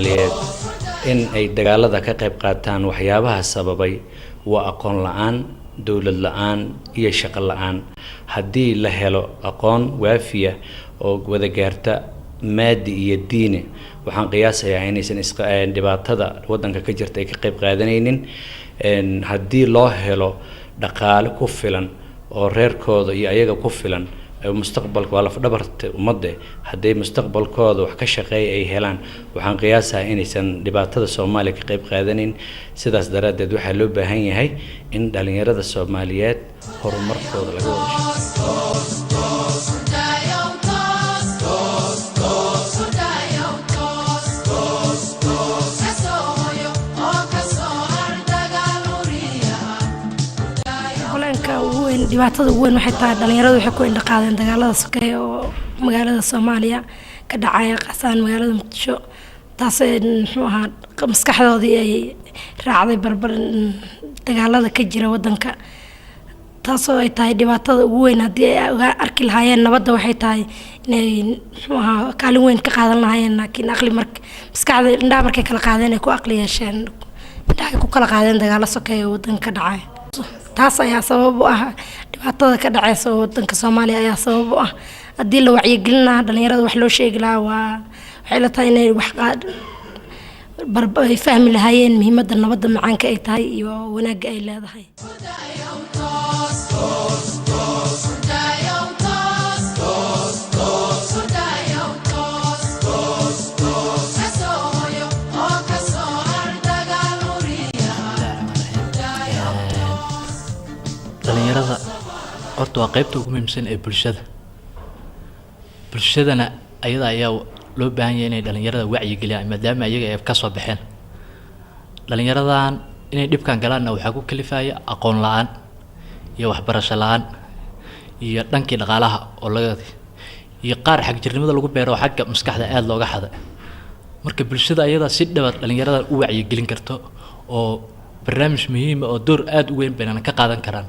Soomaaliyeed in ay dagaalada ka qayb qaataan waxyaabaha sababay waa aqoon la'aan, dawlad la'aan iyo shaqo la'aan. haddii la helo aqoon waafiya oo wada gaarta maadi iyo diini, waxaan qiyaasayaa inaysan dhibaatada wadanka ka jirta ay ka qayb qaadanaynin. haddii loo helo dhaqaale ku filan oo reerkooda iyo ayaga ku filan, mustaqbalka waa laf-dhabarta ummadda, haddii mustaqbalkooda wax ka shaqeeya ay helaan, waxaan qiyaasayaa inaysan dhibaatada Soomaaliya ka qayb qaadanin. sidaas daraadeed waxaa loo baahan yahay in dhalinyarada Soomaaliyeed horumarkooda laga wada dhibaatada ugu weyn waxay tahay dhalinyaradu waxay ku indhaqaadeen dagaalada sokeeye oo magaalada Soomaaliya ka dhacay qasaan magaalada Muqdisho, taasoo muxuu ahaa maskaxdoodii ay raacday barbar dagaalada ka jira wadanka, taasoo ay tahay dhibaatada ugu weyn. haddii ay arki lahaayeen nabadda waxay tahay inay muxuu ahaa kaalin weyn ka qaadan lahaayeen, laakiin aqli maskaxda indhaha markay kala qaadeen ay ku aqli yeesheen, indhaha ku kala qaadeen dagaalo sokeeye oo wadanka ka dhacay. taas ayaa sabab u ah dhibaatada ka dhacaysa wadanka Soomaaliya ayaa sabab u ah. haddii la wacyigelin lahaa dhalinyarada wax loo sheegi lahaa, waxay la tahay inay wax ay fahmi lahaayeen muhiimadda nabadda macaanka ay tahay iyo wanaagga ay leedahay. dhalinyarada horta waa qaybta ugu muhiimsan ee bulshadana ayada ayaa loo baahan yahay inay dhalinyarada wacyi geliyaan, maadaama ayaga ay ka soo baxeen. dhalinyaradan inay dhibkan galaanna waxaa ku kalifaya aqoon la'aan iyo waxbarasho la'aan iyo dhankii dhaqaalaha oo iyo qaar xag jirnimada lagu beero xagga maskaxda aad looga xaday. marka bulshada ayada si dhawad dhalinyarada u wacyi gelin karto oo barnaamij muhiim ah oo door aad u weyn bayna ka qaadan karaan.